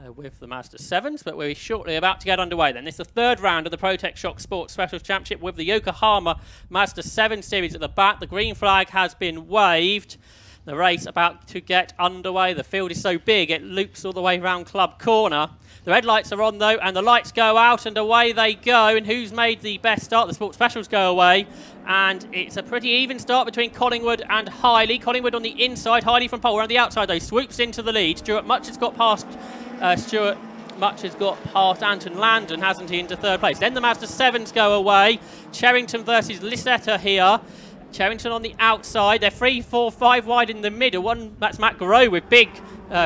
with the Ma7da 7s, but we're shortly about to get underway then. This is the third round of the Protech Shock Sports Specials Championship with the Yokohama Ma7da 7 series at the back. The green flag has been waved. The race about to get underway. The field is so big it loops all the way around Club Corner. The red lights are on though, and the lights go out and away they go. And who's made the best start? The Sports Specials go away. And it's a pretty even start between Collingwood and Highley. Collingwood on the inside, Highley from pole. On the outside though, swoops into the lead. Stuart Much has got past Anton Landon, hasn't he, into third place. Then the Ma7da 7s go away. Cherrington versus Lisetta here. Cherrington on the outside. They're 3, 4, 5 wide in the middle. One, that's Matt Garreau with big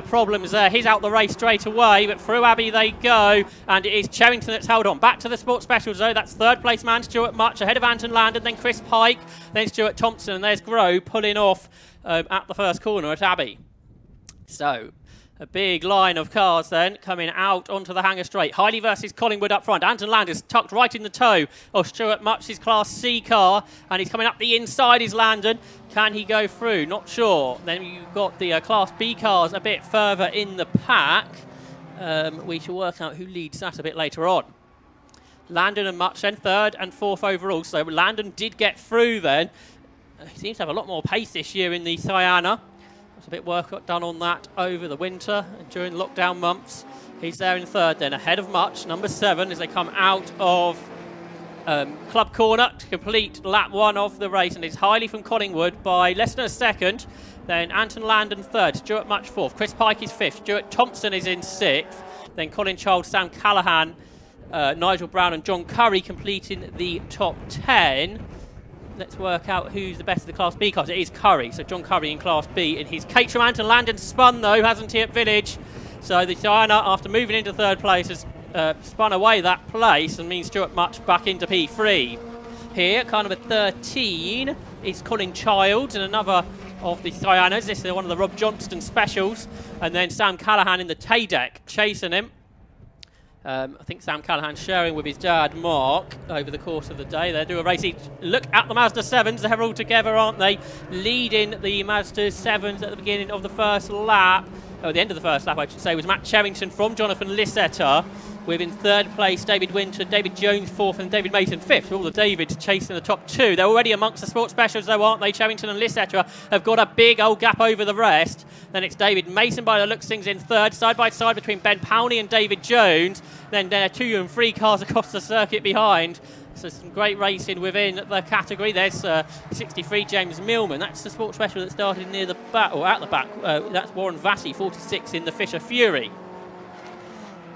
problems there. He's out the race straight away, but through Abbey they go, and it is Cherrington that's held on. Back to the Sports Specials though. That's third place man Stuart Much ahead of Anton Landon, then Chris Pike, then Stuart Thompson, and there's Garreau pulling off at the first corner at Abbey. So a big line of cars then coming out onto the Hangar Straight. Highley versus Collingwood up front. Anton Landon is tucked right in the toe of Stuart Much's Class C car, and he's coming up the inside is Landon. Can he go through? Not sure. Then you've got the Class B cars a bit further in the pack. We shall work out who leads that a bit later on. Landon and Much then third and fourth overall. So Landon did get through then. He seems to have a lot more pace this year in the Sienna. There's a bit of work done on that over the winter and during lockdown months. He's there in third then, ahead of Much, number 7, as they come out of Club Corner to complete lap 1 of the race. And it's Highley from Collingwood by less than a second. Then Anton Landon third, Stuart Much fourth, Chris Pike is fifth, Stuart Thompson is in sixth. Then Colin Child, Sam Callaghan, Nigel Brown and John Curry completing the top 10. Let's work out who's the best of the Class B cars. It is Curry, so John Curry in Class B in his Caterham. Anton Landon spun though, hasn't he, at Village? So the Sienna, after moving into third place, has spun away that place and means Stuart Much back into P3. Here, car number 13 is Colin Childs and another of the Siennas. This is one of the Rob Johnston specials. And then Sam Callaghan in the Tay-Deck chasing him. I think Sam Callaghan sharing with his dad, Mark, over the course of the day. They do a race each. Look at the Ma7da 7s. They're all together, aren't they? Leading the Ma7da 7s at the beginning of the first lap. Oh, the end of the first lap, I should say, was Matt Cherrington from Jonathan Lisetta. With in third place David Winter, David Jones fourth, and David Mason fifth. All the Davids chasing the top 2. They're already amongst the Sports Specials though, aren't they? Cherrington and Lisetta have got a big old gap over the rest. Then it's David Mason by the looks of things in third, side by side between Ben Powney and David Jones. Then there are 2 and 3 cars across the circuit behind. So some great racing within the category. There's 63 James Millman. That's the Sports Special that started near the back, or at the back. That's Warren Vassey, 46 in the Fisher Fury.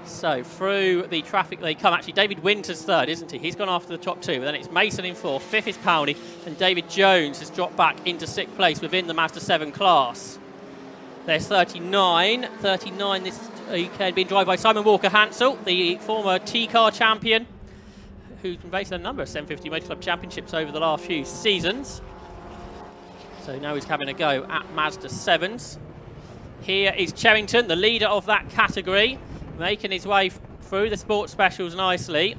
So through the traffic they come. Actually, David Winter's third, isn't he? He's gone after the top 2. But then it's Mason in fourth, fifth is Powney, and David Jones has dropped back into 6th place within the Ma7da 7 class. There's 39. 39 this weekend being driven by Simon Walker-Hansel, the former T-Car champion, who's been racing a number of 750 Motor Club championships over the last few seasons. So now he's having a go at Ma7da 7s. Here is Cherrington, the leader of that category, making his way through the Sports Specials nicely.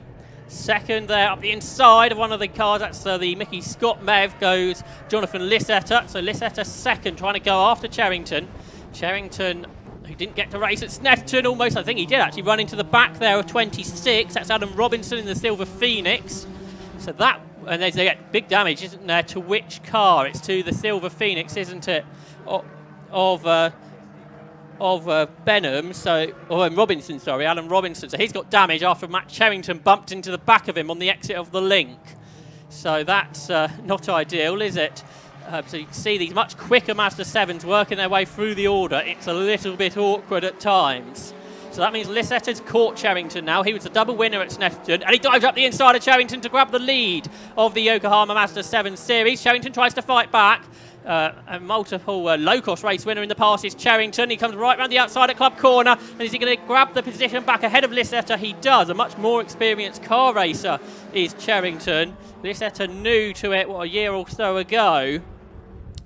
Second there up the inside of one of the cars, that's the Mickey Scott Mev, goes Jonathan Lisetta. So Lisetta second, trying to go after Cherrington. Cherrington, who didn't get to race at Snetterton almost, I think he did actually run into the back there of 26. That's Adam Robinson in the Silver Phoenix. So that, and they get big damage, isn't there, to which car? It's to the Silver Phoenix, isn't it, of Benham, so, or Robinson, sorry, Alan Robinson. So he's got damage after Matt Cherrington bumped into the back of him on the exit of the link. So that's not ideal, is it? So you can see these much quicker Ma7da 7s working their way through the order. It's a little bit awkward at times. So that means Lisetta's caught Cherrington now. He was the double winner at Snetterton, and he dives up the inside of Cherrington to grab the lead of the Yokohama Ma7da 7 series. Cherrington tries to fight back. A multiple low-cost race winner in the past is Cherrington. He comes right around the outside at Club Corner, and is he going to grab the position back ahead of Lisetta? He does. A much more experienced car racer is Cherrington. Lisetta new to it, a year or so ago.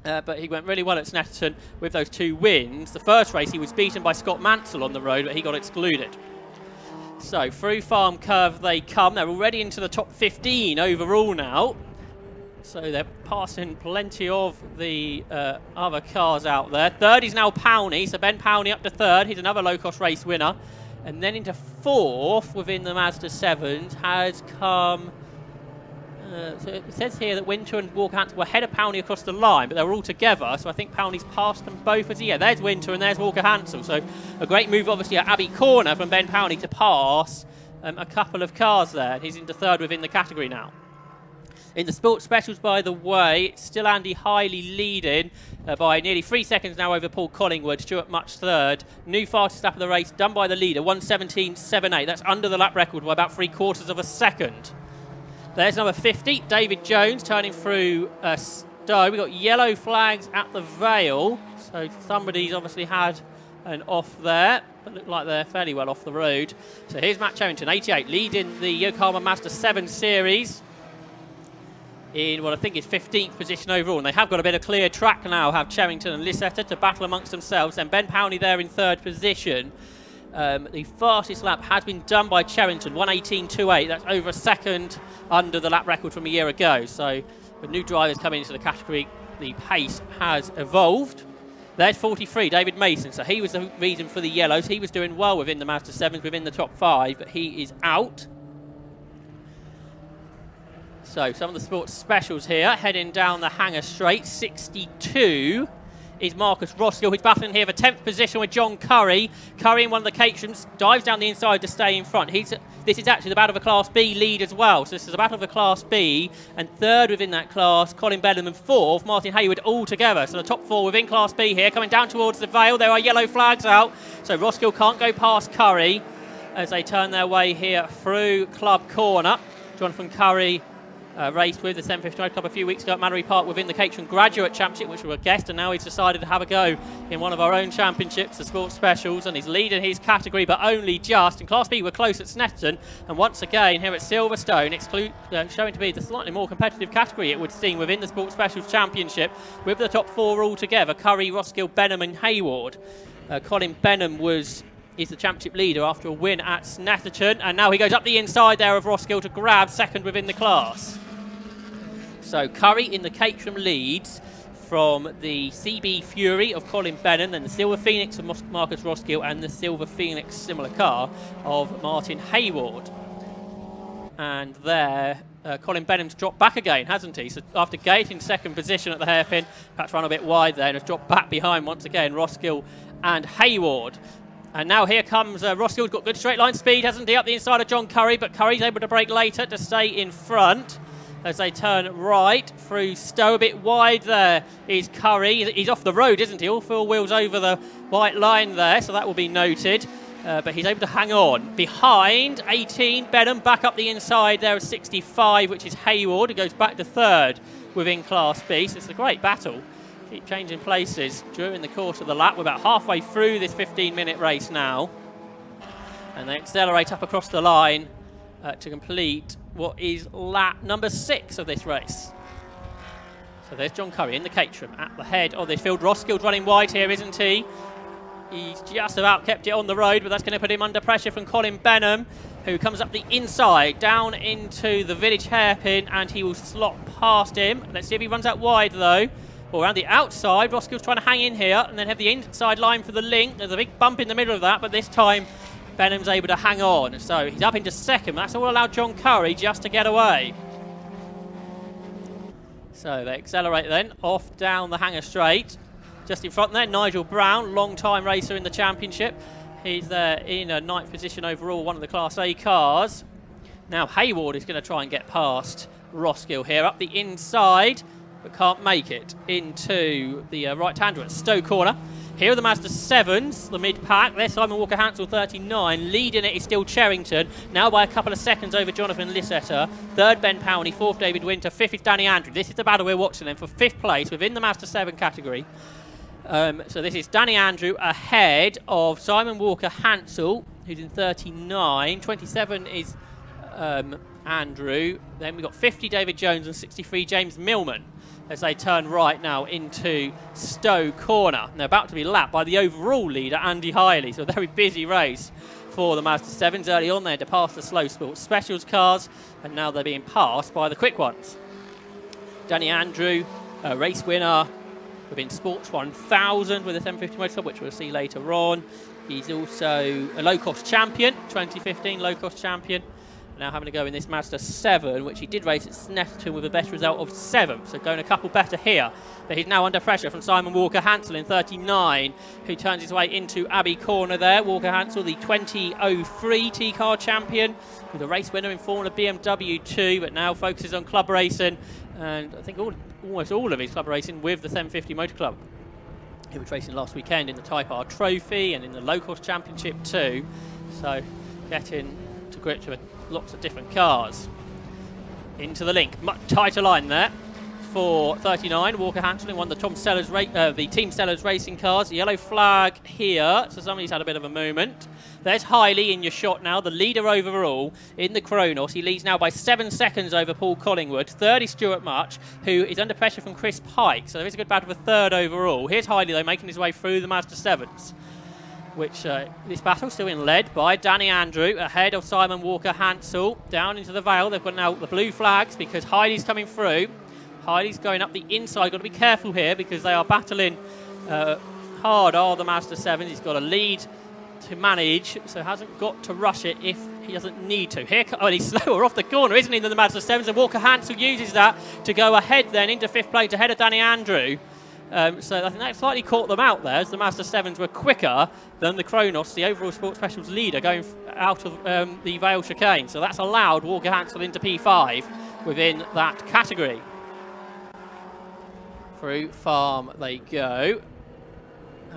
But he went really well at Snetterton with those 2 wins. The first race he was beaten by Scott Mansell on the road, but he got excluded. So through Farm Curve they come. They're already into the top 15 overall now. So they're passing plenty of the other cars out there. Third is now Powney, so Ben Powney up to third. He's another low-cost race winner. And then into fourth within the Mazda 7s has come... so it says here that Winter and Walker-Hansel were ahead of Powney across the line, but they were all together, so I think Powney's passed them both. Yeah, there's Winter and there's Walker-Hansel. So a great move, obviously, at Abbey Corner from Ben Powney to pass a couple of cars there. And he's into third within the category now. In the sports specials, by the way, it's still Andy Hiley leading by nearly 3 seconds now over Paul Collingwood. Stuart Much third. New fastest lap of the race done by the leader, 1:17.78. That's under the lap record by about 3/4 of a second. There's number 50, David Jones, turning through Stowe. We've got yellow flags at the Vale, so somebody's obviously had an off there, but look like they're fairly well off the road. So here's Matt Cherrington, 88, leading the Yokohama Ma7da 7 Series in what I think is 15th position overall. And they have got a bit of clear track now, have Cherrington and Lisetta to battle amongst themselves. And Ben Powney there in third position. The fastest lap has been done by Cherrington, 1:18.28. That's over a second under the lap record from a year ago. So with new drivers coming into the category, the pace has evolved. There's 43, David Mason. So he was the reason for the yellows. He was doing well within the Mazda 7s, within the top 5, but he is out. So some of the sports specials here, heading down the hangar straight. 62 is Marcus Roskill. He's battling here for 10th position with John Curry. Curry in one of the Caterhams dives down the inside to stay in front. This is actually the battle of a Class B lead as well. So this is a battle of a Class B, and third within that class, Colin Benham, and fourth, Martin Hayward, all together. So the top 4 within Class B here, coming down towards the Vale. There are yellow flags out, so Roskill can't go past Curry as they turn their way here through Club Corner. Jonathan Curry raced with the 750 Club a few weeks ago at Mallory Park within the Caterham Graduate Championship, which we were a guest, and now he's decided to have a go in one of our own championships, the Sports Specials, and he's leading his category, but only just. In Class B, we're close at Snetterton, and once again here at Silverstone, it's showing to be the slightly more competitive category, it would seem, within the Sports Specials Championship, with the top 4 all together: Curry, Roskill, Benham, and Hayward. Colin Benham is the championship leader after a win at Snetterton, and now he goes up the inside there of Roskill to grab second within the class. So Curry in the Caterham leads from the CB Fury of Colin Benham, then the Silver Phoenix of Marcus Roskill, and the Silver Phoenix similar car of Martin Hayward. And there, Colin Benham's dropped back again, hasn't he? So after gaining second position at the hairpin, perhaps run a bit wide there, and has dropped back behind once again Roskill and Hayward. And now here comes Roskill's got good straight line speed, hasn't he, up the inside of John Curry, but Curry's able to brake later to stay in front as they turn right through Stowe. A bit wide there is Curry. He's off the road, isn't he? All 4 wheels over the white line there, so that will be noted. But he's able to hang on. Behind, 18, Benham back up the inside there at 65, which is Hayward, who goes back to third within Class B. So it's a great battle. Keep changing places during the course of the lap. We're about halfway through this 15-minute race now. And they accelerate up across the line to complete what is lap number 6 of this race. So there's John Curry in the Caterham at the head of this field. Roskill's running wide here, isn't he? He's just about kept it on the road, but that's going to put him under pressure from Colin Benham, who comes up the inside, down into the village hairpin, and he will slot past him. Let's see if he runs out wide, though. Well, around the outside, Roskill's trying to hang in here, and then have the inside line for the link. There's a big bump in the middle of that, but this time Benham's able to hang on. So he's up into second. That's all allowed John Curry just to get away. So they accelerate then, off down the hangar straight. Just in front there, Nigel Brown, long-time racer in the championship. He's there in a 9th position overall, one of the Class A cars. Now Hayward is going to try and get past Roskill here, up the inside, but can't make it into the right-hander at Stowe Corner. Here are the Mazda 7s, the mid-pack. There's Simon Walker-Hansel, 39. Leading it is still Cherrington, now by a couple of seconds over Jonathan Lisetta. Third, Ben Powney. Fourth, David Winter. Fifth is Danny Andrew. This is the battle we're watching then for 5th place within the Mazda 7 category. So this is Danny Andrew ahead of Simon Walker-Hansel, who's in 39. 27 is Andrew. Then we've got 50, David Jones, and 63, James Millman, as they turn right now into Stowe Corner. And they're about to be lapped by the overall leader, Andy Hiley. So a very busy race for the Mazda 7s. Early on, they had to pass the slow sports specials cars, and now they're being passed by the quick ones. Danny Andrew, race winner within Sports 1000 with the 750 Motor Club, which we'll see later on. He's also a low-cost champion, 2015 low-cost champion. Now having to go in this Mazda 7, which he did race at Snetterton with a best result of 7th, so going a couple better here. But he's now under pressure from Simon Walker-Hansel in 39, who turns his way into Abbey Corner there. Walker-Hansel, the 2003 T-Car champion, with a race winner in Formula BMW 2, but now focuses on club racing, and I think almost all of his club racing with the 750 Motor Club. He was racing last weekend in the Type R Trophy and in the low-cost championship too, so getting to grips with lots of different cars. Into the link, much tighter line there for 39. Walker-Hansel in one of the Team Sellers racing cars. The yellow flag here, so somebody's had a bit of a moment. There's Hiley in your shot now, the leader overall in the Kronos. He leads now by 7 seconds over Paul Collingwood. Third is Stuart Much, who is under pressure from Chris Pike, so there is a good battle for third overall. Here's Hiley though, making his way through the Mazda 7s, which this battle still being led by Danny Andrew, ahead of Simon Walker-Hansel. Down into the Vale, they've got now the blue flags because Hiley's coming through. Hiley's going up the inside, got to be careful here because they are battling hard, are the Mazda 7s. He's got a lead to manage, so hasn't got to rush it if he doesn't need to. Here, oh, he's slower off the corner, isn't he, than the Mazda 7s, and Walker-Hansel uses that to go ahead then into 5th place, ahead of Danny Andrew. So I think that slightly caught them out there, as the Mazda 7s were quicker than the Kronos, the overall Sports Specials leader, going out of the Vale chicane. So that's allowed Walker-Hansel into P5 within that category. Through Farm they go.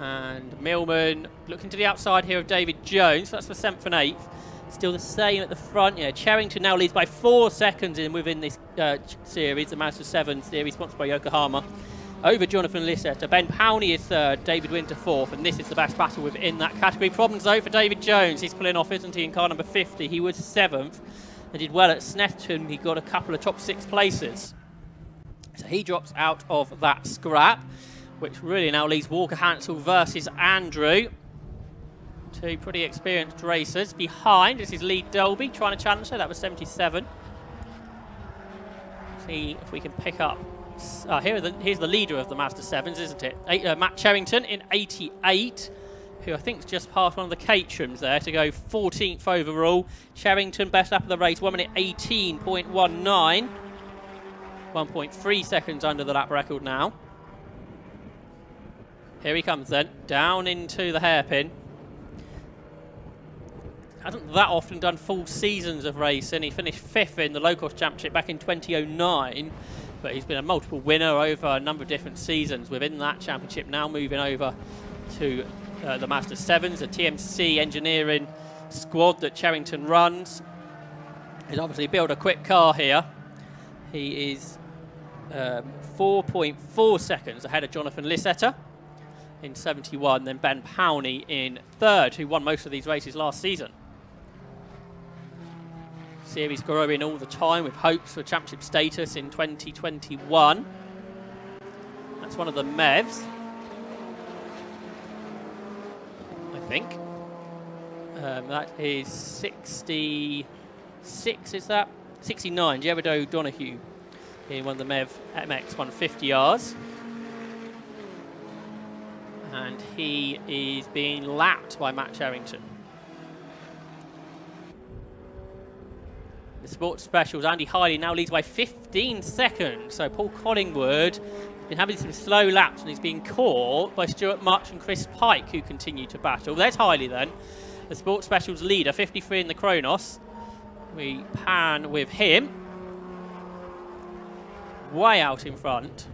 And Millman looking to the outside here of David Jones. That's for 7th and 8th. Still the same at the front. Yeah, Cherrington now leads by 4 seconds within this series, the Mazda 7 series, sponsored by Yokohama. Over Jonathan Lissetter. Ben Powney is 3rd, David Winter 4th, and this is the best battle within that category. Problems though for David Jones. He's pulling off, isn't he, in car number 50. He was 7th and did well at Snetterton. He got a couple of top 6 places. So he drops out of that scrap, which really now leaves Walker-Hansel versus Andrew. Two pretty experienced racers. Behind is his lead Dolby, trying to challenge her. That was 77. See if we can pick up. Here's the leader of the Mazda 7s, isn't it? Matt Cherrington in 88, who I think is just past one of the Caterhams there to go 14th overall. Cherrington, best lap of the race, 1 minute 18.19. 1.3 seconds under the lap record now. Here he comes then, down into the hairpin. Hasn't that often done full seasons of racing. He finished 5th in the low-cost championship back in 2009, but he's been a multiple winner over a number of different seasons within that championship, now moving over to the Mazda 7s, the TMC engineering squad that Cherrington runs. He's obviously built a quick car here. He is 4.4 seconds ahead of Jonathan Lissetter in 71, then Ben Powney in 3rd, who won most of these races last season. Series growing all the time with hopes for championship status in 2021. That's one of the MEVs, I think. That is 66, is that? 69, Jared O'Donoghue in one of the MEV MX 150Rs. And he is being lapped by Matt Cherrington. The Sports Specials, Andy Hiley now leads by 15 seconds. So Paul Collingwood has been having some slow laps and he's being caught by Stuart Much and Chris Pike, who continue to battle. There's Hiley then, the Sports Specials leader, 53 in the Kronos. We pan with him. Way out in front.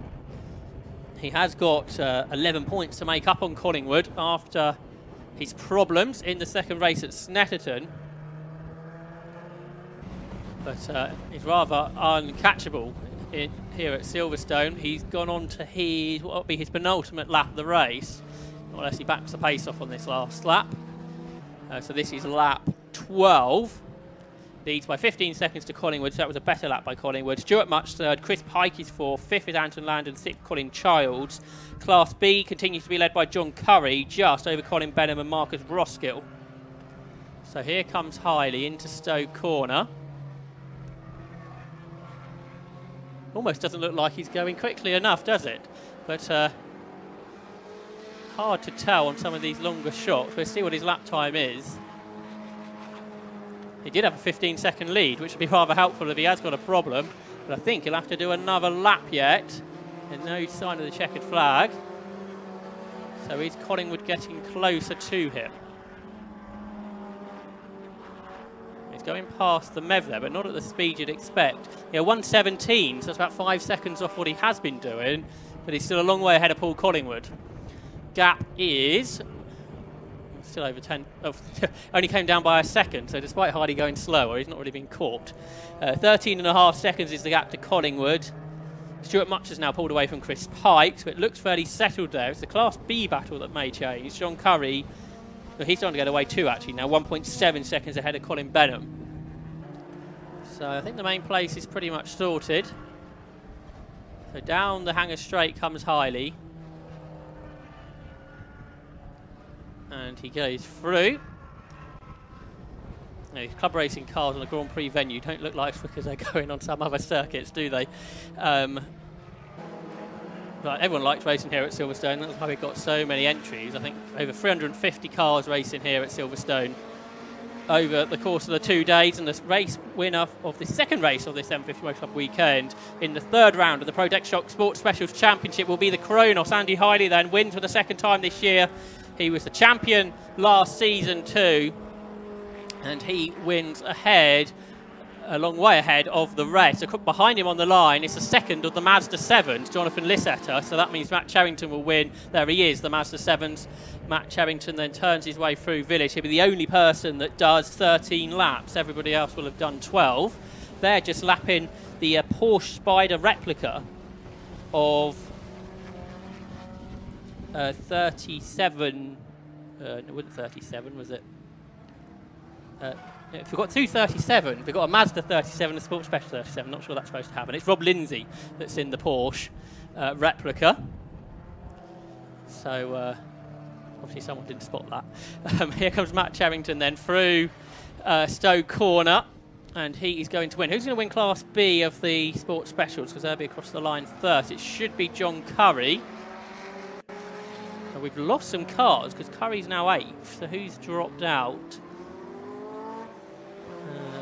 He has got 11 points to make up on Collingwood after his problems in the second race at Snetterton. But he's rather uncatchable here at Silverstone. He's gone on to what will be his penultimate lap of the race, unless he backs the pace off on this last lap. So this is lap 12. Leads by 15 seconds to Collingwood, so that was a better lap by Collingwood. Stuart Much 3rd, Chris Pike is 4th, 5th is Anton Landon, 6th Colin Childs. Class B continues to be led by John Curry, just over Colin Benham and Marcus Roskill. So here comes Hiley into Stoke Corner. Almost doesn't look like he's going quickly enough, does it? But hard to tell on some of these longer shots. We'll see what his lap time is. He did have a 15-second lead, which would be rather helpful if he has got a problem. But I think he'll have to do another lap yet. And no sign of the checkered flag. So is Collingwood getting closer to him? He's going past the Ma7da, but not at the speed you'd expect. Yeah, 1:17, so that's about 5 seconds off what he has been doing. But he's still a long way ahead of Paul Collingwood. Gap is still over 10, only came down by a second, so despite Hardy going slower, he's not really been caught. 13.5 seconds is the gap to Collingwood. Stuart Much has now pulled away from Chris Pike, so it looks fairly settled there. It's the Class B battle that may change. John Curry, well, he's starting to get away too, actually, now 1.7 seconds ahead of Colin Benham. So I think the main place is pretty much sorted. So down the Hanger Straight comes Hiley. And he goes through. Now, these club racing cars on a Grand Prix venue don't look like as quick as they're going on some other circuits, do they? But everyone likes racing here at Silverstone. That's why we've got so many entries. I think over 350 cars racing here at Silverstone over the course of the 2 days. And the race winner of the second race of this M50 Motor Club weekend in the third round of the Protech Shock Sports Specials Championship will be the Kronos. Andy Hiley then wins for the second time this year. He was the champion last season too, and he wins ahead, a long way ahead of the rest. So behind him on the line is the second of the Ma7da 7s, Jonathan Lissetter, so that means Matt Cherrington will win. There he is, the Ma7da 7s. Matt Cherrington then turns his way through Village. He'll be the only person that does 13 laps. Everybody else will have done 12. They're just lapping the Porsche Spider replica of 37, it wasn't 37, was it? If we've got two 37, we've got a Ma7da 37 and a Sports Special 37. Not sure that's supposed to happen. It's Rob Lindsay that's in the Porsche replica. So obviously someone didn't spot that. Here comes Matt Cherrington then through Stowe Corner, and he is going to win. Who's going to win Class B of the Sports Specials? Because they'll be across the line first. It should be John Curry. We've lost some cars because Curry's now 8th, so who's dropped out?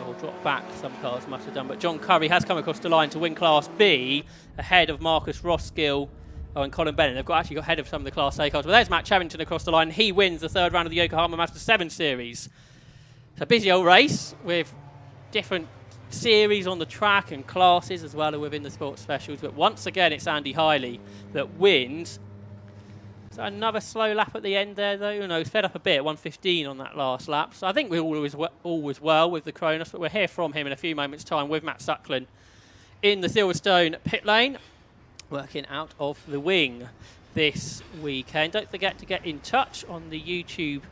Or dropped back, some cars must have done, but John Curry has come across the line to win Class B ahead of Marcus Roskill and Colin Bennett. They've actually got ahead of some of the Class A cars, but there's Matt Cherrington across the line. He wins the third round of the Yokohama Ma7da 7 Series. It's a busy old race with different series on the track and classes as well within the Sports Specials, but once again it's Andy Hiley that wins. So another slow lap at the end there, though. No, he's fed up a bit, 1:15 on that last lap. So I think we're always well with the Kronos, but we'll hear from him in a few moments' time with Matt Suckling in the Silverstone pit lane, working out of the wing this weekend. Don't forget to get in touch on the YouTube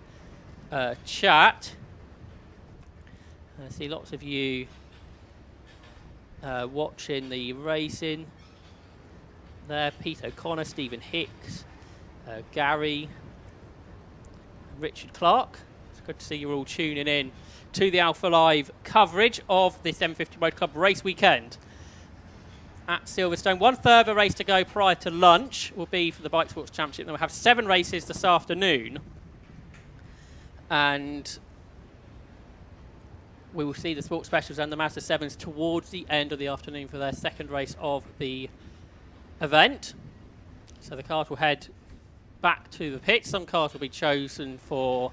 chat. I see lots of you watching the racing there. Pete O'Connor, Stephen Hicks, Gary, Richard Clark. It's good to see you all tuning in to the Alpha Live coverage of this M50 Motor Club race weekend at Silverstone. One further race to go prior to lunch will be for the Bike Sports Championship. Then we'll have 7 races this afternoon, and we will see the Sports Specials and the Ma7da 7s towards the end of the afternoon for their second race of the event. So the cars will head back to the pit. Some cars will be chosen for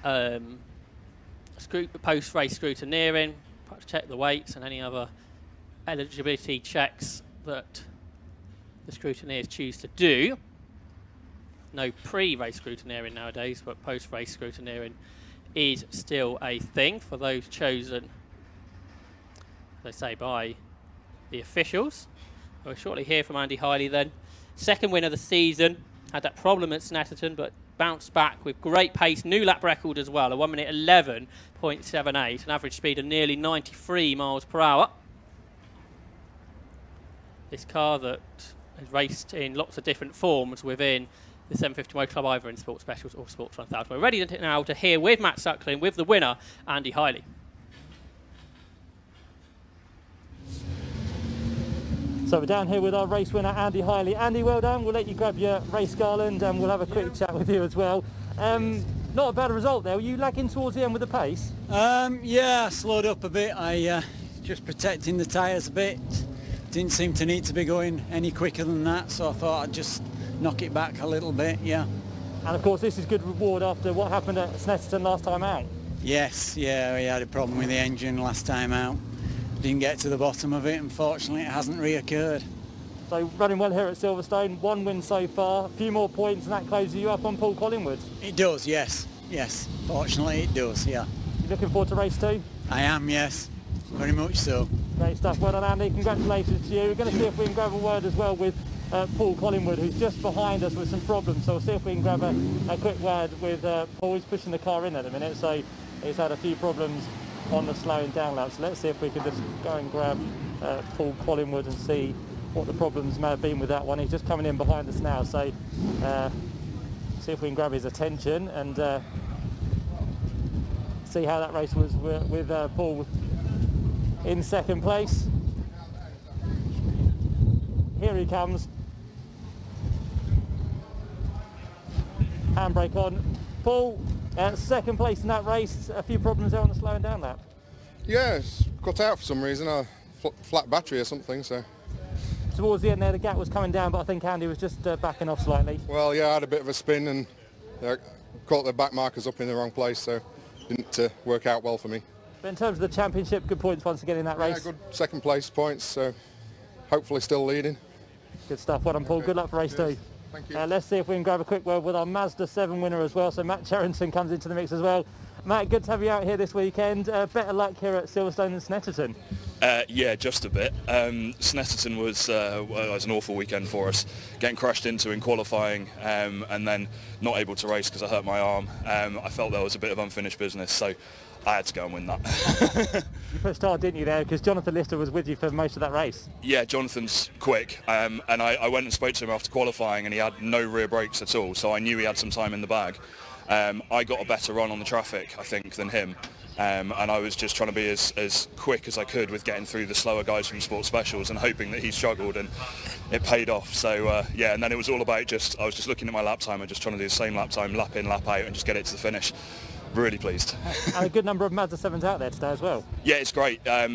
post-race scrutineering, perhaps check the weights and any other eligibility checks that the scrutineers choose to do. No pre-race scrutineering nowadays, but post-race scrutineering is still a thing for those chosen, they say, by the officials. We'll shortly hear from Andy Hiley then. Second win of the season. Had that problem at Snetterton, but bounced back with great pace. New lap record as well, a 1:11.78, an average speed of nearly 93 miles per hour. This car that has raced in lots of different forms within the 750 Motor Club, either in Sports Specials or Sports 1000. We're ready now to hear with Matt Suckling, with the winner, Andy Hiley. So we're down here with our race winner, Andy Hiley. Andy, well done. We'll let you grab your race garland and we'll have a quick chat with you as well. Not a bad result there. Were you lagging towards the end with the pace? Yeah, I slowed up a bit. I just protecting the tyres a bit. Didn't seem to need to be going any quicker than that, so I thought I'd just knock it back a little bit, yeah. And of course this is good reward after what happened at Snetterton last time out. Yes, yeah, we had a problem with the engine last time out. Didn't get to the bottom of it, unfortunately. It hasn't reoccurred. So running well here at Silverstone, 1 win so far, a few more points and that closes you up on Paul Collingwood. It does, yes, fortunately it does, yeah. You looking forward to race 2? I am, yes, very much so. Great stuff, well done Andy, congratulations to you. We're going to see if we can grab a word as well with Paul Collingwood, who's just behind us with some problems, so we'll see if we can grab a quick word with Paul. He's pushing the car in at the minute, so he's had a few problems on the slowing down lap, so let's see if we can just go and grab Paul Collingwood and see what the problems may have been with that one. He's just coming in behind us now, so see if we can grab his attention and see how that race was with Paul in second place. Here he comes. Handbrake on. Paul, second place in that race. A few problems there on the slowing down lap. Yeah, it's cut out for some reason. A flat battery or something, so. Towards the end there, the gap was coming down, but I think Andy was just backing off slightly. Well, yeah, I had a bit of a spin and caught the back markers up in the wrong place, so didn't work out well for me. But in terms of the championship, good points once again in that race. Yeah, good second place points, so hopefully still leading. Good stuff. Well done, Paul. Good luck for race 2. Thank you. Let's see if we can grab a quick word with our Ma7da 7 winner as well. So Matt Cherrington comes into the mix as well. Matt, good to have you out here this weekend. Better luck here at Silverstone than Snetterton. Yeah, just a bit. Snetterton was an awful weekend for us. Getting crashed into in qualifying and then not able to race because I hurt my arm. I felt there was a bit of unfinished business, so I had to go and win that. You pushed hard, didn't you, there? Because Jonathan Lister was with you for most of that race. Yeah, Jonathan's quick, and I went and spoke to him after qualifying, and he had no rear brakes at all, so I knew he had some time in the bag. I got a better run on the traffic, I think, than him, and I was just trying to be as quick as I could with getting through the slower guys from Sports Specials and hoping that he struggled, and it paid off. So yeah, and then it was all about I was just looking at my lap time and just trying to do the same lap time, lap in, lap out, and just get it to the finish. Really pleased. And a good number of Ma7da 7s out there today as well. Yeah, it's great. I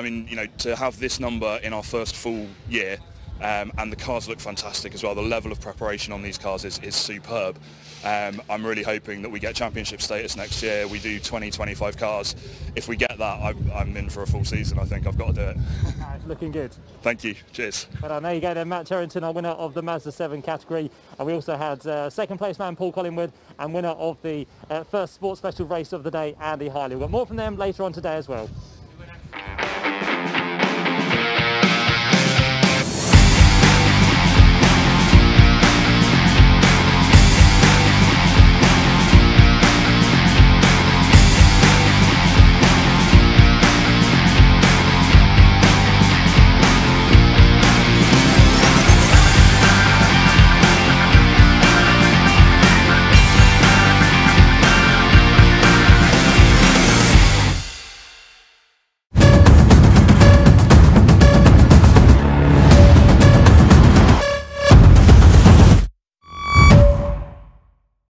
mean, you know, to have this number in our first full year, and the cars look fantastic as well. The level of preparation on these cars is superb. I'm really hoping that we get championship status next year. We do 20-25 cars. If we get that, I'm in for a full season. I think I've got to do it. It's looking good. Thank you. Cheers. Well, there you go then, Matt Cherrington, our winner of the Ma7da 7 category. And we also had second place man Paul Collingwood and winner of the first sports special race of the day, Andy Hiley. We've got more from them later on today as well.